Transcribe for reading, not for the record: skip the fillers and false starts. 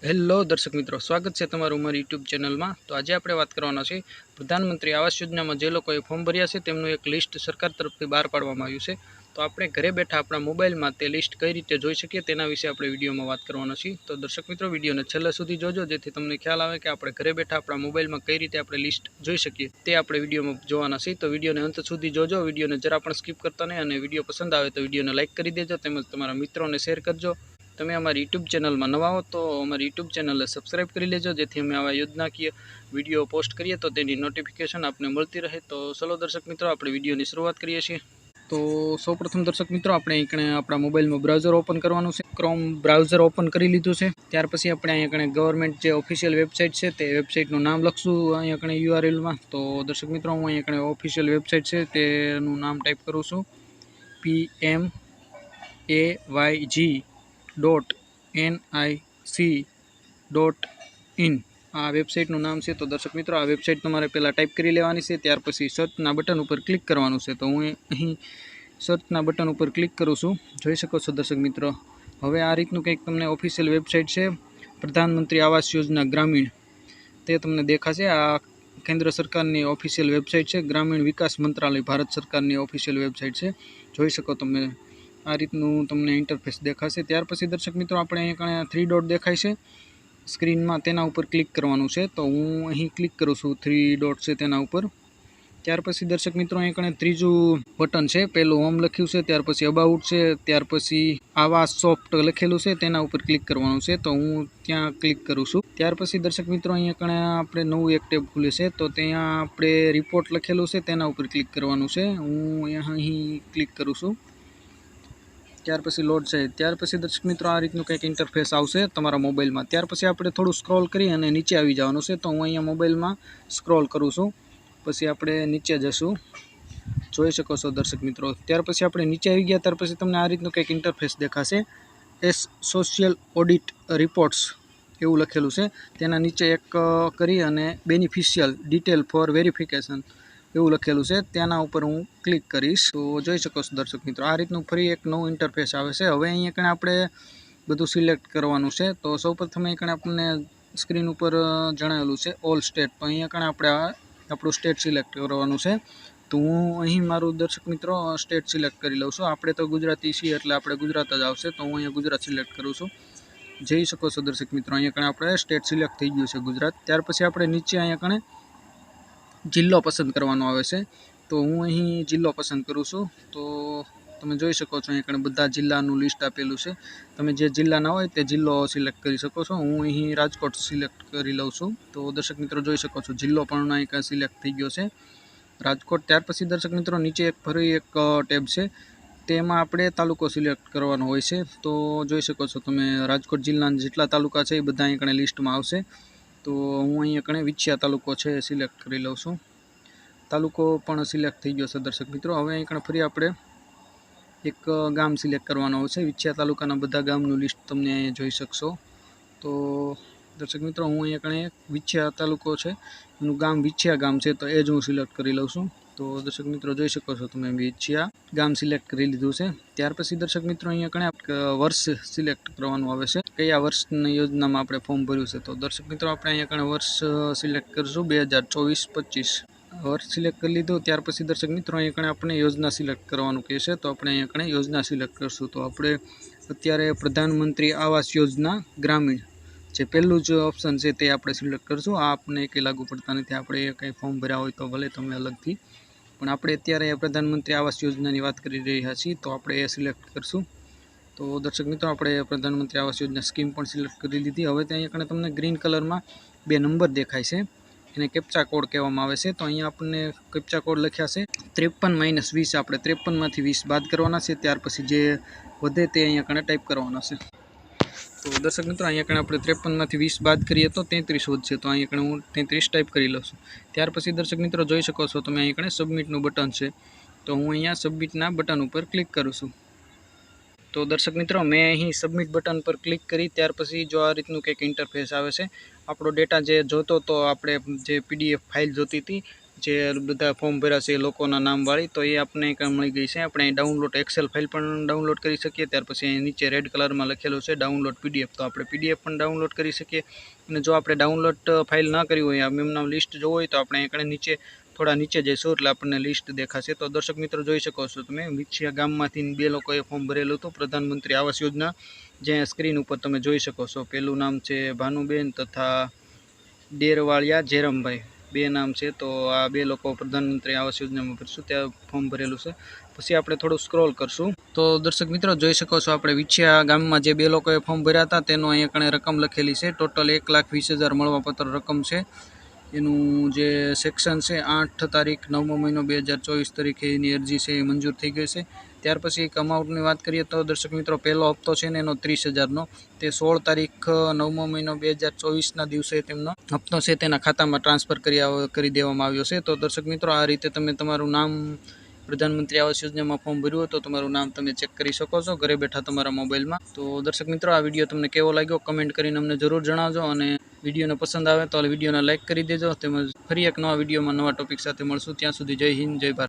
Hello દર્શક મિત્રો, સ્વાગત છે તમારું અમારી યુટ્યુબ ચેનલમાં। તો આજે આપણે વાત કરવાના છે પ્રધાનમંત્રી આવાસ યોજનામાં જે લોકોએ ફોર્મ ભર્યા છે તેમનું એક લિસ્ટ સરકાર તરફથી બહાર પાડવામાં આવ્યું છે। તો આપણે ઘરે બેઠા આપણા મોબાઈલમાં તે લિસ્ટ કઈ રીતે જોઈ શકીએ તેના વિશે આપણે વિડીયોમાં વાત કરવાના છીએ। તો દર્શક મિત્રો, વિડીયોને છેલ્લે સુધી જોજો જેથી તમને ખ્યાલ આવે કે આપણે ઘરે બેઠા આપણા મોબાઈલમાં કઈ રીતે આપણે લિસ્ટ જોઈ શકીએ તે આપણે વિડીયોમાં જોવાના છીએ। તો વિડીયોને અંત સુધી જોજો, વિડીયોને જરા પણ સ્કીપ કરતા નહીં, અને વિડીયો પસંદ આવે તો વિડીયોને લાઇક કરી દેજો, તેમજ તમારા મિત્રોને શેર કરજો। તમે અમારી યુટ્યુબ ચેનલમાં નવા હો તો અમારી યુટ્યુબ ચેનલને સબસ્ક્રાઈબ કરી લેજો, જેથી અમે આવા યોજનાકીય વિડીયો પોસ્ટ કરીએ તો તેની નોટિફિકેશન આપને મળતી રહે। તો ચલો દર્શક મિત્રો, આપણે વિડીયોની શરૂઆત કરીએ છીએ। તો સૌપ્રથમ દર્શક મિત્રો, આપણે અહીં આપણા મોબાઈલમાં બ્રાઉઝર ઓપન કરવાનું છે। ક્રોમ બ્રાઉઝર ઓપન કરી લીધું છે। ત્યાર પછી આપણે અહીંયા ગવર્મેન્ટ જે ઓફિશિયલ વેબસાઇટ છે તે વેબસાઇટનું નામ લખશું અહીંયા યુઆરએલમાં। તો દર્શક મિત્રો, હું અહીંયા ઓફિશિયલ વેબસાઇટ છે તેનું નામ ટાઈપ કરું છું, PMAYG.NIC.in આ વેબસાઇટનું નામ છે। તો દર્શક મિત્રો, આ વેબસાઇટ તમારે પહેલાં ટાઈપ કરી લેવાની છે, ત્યાર પછી સર્ચના બટન ઉપર ક્લિક કરવાનું છે। તો હું અહીં સર્ચના બટન ઉપર ક્લિક કરું છું, જોઈ શકો છો દર્શક મિત્રો। હવે આ રીતનું કંઈક તમને ઓફિશિયલ વેબસાઇટ છે પ્રધાનમંત્રી આવાસ યોજના ગ્રામીણ, તે તમને દેખાશે। આ કેન્દ્ર સરકારની ઓફિશિયલ વેબસાઇટ છે, ગ્રામીણ વિકાસ મંત્રાલય ભારત સરકારની ઓફિશિયલ વેબસાઇટ છે, જોઈ શકો તમે। આ રીતનું તમને ઇન્ટરફેસ દેખાશે। ત્યાર પછી દર્શક મિત્રો, આપણે અહીંયા 3 ડોટ દેખાય છે સ્ક્રીનમાં, તેના ઉપર ક્લિક કરવાનું છે। તો હું અહીં ક્લિક કરું છું, 3 ડોટ છે તેના ઉપર। ત્યાર પછી દર્શક મિત્રો, અહીંયા ત્રીજું બટન છે, પહેલું હોમ લખ્યું છે, ત્યાર પછી અબાઉટ છે, ત્યાર પછી આવાસ સોફ્ટ લખેલું છે, તેના ઉપર ક્લિક કરવાનું છે। તો હું ત્યાં ક્લિક કરું છું। ત્યાર પછી દર્શક મિત્રો, અહીંયા આપણે નવું એક ટેબ ખુલે છે, તો ત્યાં આપણે રિપોર્ટ લખેલું છે તેના ઉપર ક્લિક કરવાનું છે। હું અહીં ક્લિક કરું છું। ત્યાર પછી લોડ છે। ત્યાર પછી દર્શક મિત્રો, આ રીતનું કંઈક ઇન્ટરફેસ આવશે તમારા મોબાઈલમાં। ત્યાર પછી આપણે થોડું સ્ક્રોલ કરી અને નીચે આવી જવાનું છે। તો હું અહીંયા મોબાઈલમાં સ્ક્રોલ કરું છું, પછી આપણે નીચે જશું, જોઈ શકો છો દર્શક મિત્રો। ત્યાર પછી આપણે નીચે આવી ગયા, ત્યાર પછી તમને આ રીતનું કંઈક ઇન્ટરફેસ દેખાશે, સોશિયલ ઓડિટ રિપોર્ટ્સ એવું લખેલું છે। તેના નીચે એક કરી અને બેનિફિશિયલ ડિટેલ ફોર વેરિફિકેશન એવું લખેલું છે, તેના ઉપર હું ક્લિક કરીશ। તો જોઈ શકો છો દર્શક મિત્રો, આ રીતનું ફરી એક નવું ઇન્ટરફેસ આવે છે। હવે અહીંયા આપણે બધું સિલેક્ટ કરવાનું છે। તો સૌપ્રથમ અહીંયા આપણને સ્ક્રીન ઉપર જણાવેલું છે ઓલ સ્ટેટ, તો અહીંયા આપણે આપણું સ્ટેટ સિલેક્ટ કરવાનું છે। તો હું અહીં મારું દર્શક મિત્રો સ્ટેટ સિલેક્ટ કરી લઉં છું। આપણે તો ગુજરાતી છીએ એટલે આપણે ગુજરાત જ આવશે, તો હું અહીંયા ગુજરાત સિલેક્ટ કરું છું, જોઈ શકો છો દર્શક મિત્રો। અહીંયા આપણે સ્ટેટ સિલેક્ટ થઈ ગયું છે ગુજરાત। ત્યાર પછી આપણે નીચે અહીંયા જિલ્લો પસંદ કરવાનો આવે છે, તો હું અહીં જિલ્લો પસંદ કરું છું। તો તમે જોઈ શકો છો અહીંયા બધા જિલ્લાનું લિસ્ટ આપેલું છે, તમે જે જિલ્લાના હોય તે જિલ્લો સિલેક્ટ કરી શકો છો। હું અહીં રાજકોટ સિલેક્ટ કરી લઉં છું। તો દર્શક મિત્રો જોઈ શકો છો જિલ્લો પણ અહીં સિલેક્ટ થઈ ગયો છે, રાજકોટ। ત્યાર પછી દર્શક મિત્રો, નીચે ફરી એક ટેબ છે, તેમાં આપણે તાલુકો સિલેક્ટ કરવાનો હોય છે। તો જોઈ શકો છો તમે, રાજકોટ જિલ્લાના જેટલા તાલુકા છે એ બધા અહીં લિસ્ટમાં આવશે। તો હું અહીંયા વિછિયા તાલુકો છે સિલેક્ટ કરી લઉં છું, તાલુકો પણ સિલેક્ટ થઈ ગયો છે દર્શક મિત્રો। હવે અહીં ફરી આપણે એક ગામ સિલેક્ટ કરવાનો હોય છે, વિછિયા તાલુકાના બધા ગામનું લિસ્ટ તમને અહીંયા જોઈ શકશો। તો દર્શક મિત્રો, હું અહીંયા વિછિયા તાલુકો છે એનું ગામ વિછિયા ગામ છે, તો એ જ હું સિલેક્ટ કરી લઉં છું। તો દર્શક મિત્રો જોઈ શકો છો તમે, વિછિયા ગામ સિલેક્ટ કરી લીધું છે। ત્યાર પછી દર્શક મિત્રો, અહીંયા વર્ષ સિલેક્ટ કરવાનું આવે છે, કયા વર્ષની યોજનામાં આપણે ફોર્મ ભર્યું છે। તો દર્શક મિત્રો, આપણે અહીંયા વર્ષ સિલેક્ટ કરીશું 2024-25 વર્ષ સિલેક્ટ કરી લીધું। ત્યાર પછી દર્શક મિત્રો, અહીંયા આપણે યોજના સિલેક્ટ કરવાનું કહેશે, તો આપણે અહીંયા યોજના સિલેક્ટ કરશું। તો આપણે અત્યારે પ્રધાનમંત્રી આવાસ યોજના ગ્રામીણ જે પહેલું જ ઓપ્શન છે તે આપણે સિલેક્ટ કરશું। આ આપણને કંઈ લાગુ પડતા નથી, આપણે કંઈ ફોર્મ ભર્યા હોય તો ભલે તમે અલગથી, પણ આપણે અત્યારે પ્રધાનમંત્રી આવાસ યોજનાની વાત કરી રહ્યા છીએ, તો આપણે એ સિલેક્ટ કરશું। તો દર્શક મિત્રો, આપણે પ્રધાનમંત્રી આવાસ યોજના સ્કીમ પણ સિલેક્ટ કરી લીધી। હવે ત્યાં તમને ગ્રીન કલરમાં 2 નંબર દેખાય છે, એને કેપ્ચા કોડ કહેવામાં આવે છે। તો અહીંયા આપણને કેપ્ચા કોડ લખ્યા છે 53-20, આપણે 53માંથી 20 બાદ કરવાના છે, ત્યાર પછી જે વધે તે અહીંયા ટાઈપ કરવાના છે। તો દર્શક મિત્રો, અહીંયા આપણે 53માંથી 20 બાદ કરીએ તો 33 વધશે, તો અહીંયા હું 33 ટાઈપ કરી લઉં છું। ત્યાર પછી દર્શક મિત્રો જોઈ શકો છો તમે, અહીંયા સબમિટનું બટન છે, તો હું અહીંયા સબમિટના બટન ઉપર ક્લિક કરું છું। તો દર્શક મિત્રો, મેં અહીં સબમિટ બટન પર ક્લિક કરી, ત્યાર પછી જો આ રીતનું કંઈક ઇન્ટરફેસ આવે છે, આપણો ડેટા જે જોતો તો આપણે જે PDF ફાઇલ જોતી હતી, જે બધા ફોર્મ ભર્યા છે એ લોકોના નામવાળી, તો એ આપણે મળી ગઈ છે. આપણે ડાઉનલોડ એક્સેલ ફાઇલ પણ ડાઉનલોડ કરી શકીએ. ત્યાર પછી અહીં નીચે રેડ કલરમાં લખેલું છે ડાઉનલોડ PDF, તો આપણે PDF પણ ડાઉનલોડ કરી શકીએ. અને જો આપણે ડાઉનલોડ ફાઇલ ના કરી હોય, એમના લિસ્ટ જોવું હોય તો આપણે એકડે નીચે થોડા નીચે જઈશું એટલે આપણને લિસ્ટ દેખાશે. તો દર્શક મિત્રો જોઈ શકો છો તમે, વિછિયા ગામમાંથી 2 લોકોએ ફોર્મ ભરેલું હતું પ્રધાનમંત્રી આવાસ યોજના, જે સ્ક્રીન ઉપર તમે જોઈ શકો છો. પહેલું નામ છે ભાનુબેન તથા ડેરવાળિયા જેરમભાઈ, 2 નામ છે. તો આ 2 લોકો પ્રધાનમંત્રી આવાસ યોજનામાં ભરશું, ત્યાં ફોર્મ ભરેલું છે. પછી આપણે થોડું સ્ક્રોલ કરશું તો દર્શક મિત્રો જોઈ શકો છો, આપણે વિછિયા ગામમાં જે 2 લોકોએ ફોર્મ ભર્યા હતા તેનો અહીંયા કણે રકમ લખેલી છે. ટોટલ 1,20,000 મળવાપાત્ર રકમ છે. એનું જે સેક્શન છે 8 તારીખ 9મો મહિનો 2024 તારીખે એની અરજી છે એ મંજૂર થઈ ગઈ છે. ત્યાર પછી એક અમાઉન્ટની વાત કરીએ તો દર્શક મિત્રો, પહેલો હપ્તો છે ને એનો 30,000નો, તે 16 તારીખ 9મો મહિનો 2024ના દિવસે તેમનો હપ્તો છે તેના ખાતામાં ટ્રાન્સફર કરી દેવામાં આવ્યો છે. તો દર્શક મિત્રો, આ રીતે તમે તમારું નામ પ્રધાનમંત્રી આવાસ યોજનામાં ફોર્મ ભર્યું હોય તો તમારું નામ તમે ચેક કરી શકો છો ઘરે બેઠા તમારા મોબાઈલમાં. તો દર્શક મિત્રો, આ વિડીયો તમને કેવો લાગ્યો કમેન્ટ કરીને અમને જરૂર જણાવજો, અને વિડીયોને પસંદ આવે તો વિડીયોને લાઇક કરી દેજો. તેમજ ફરી એક નવા વિડીયોમાં નવા ટોપિક સાથે મળશું. ત્યાં સુધી જય હિન્દ, જય ભારત.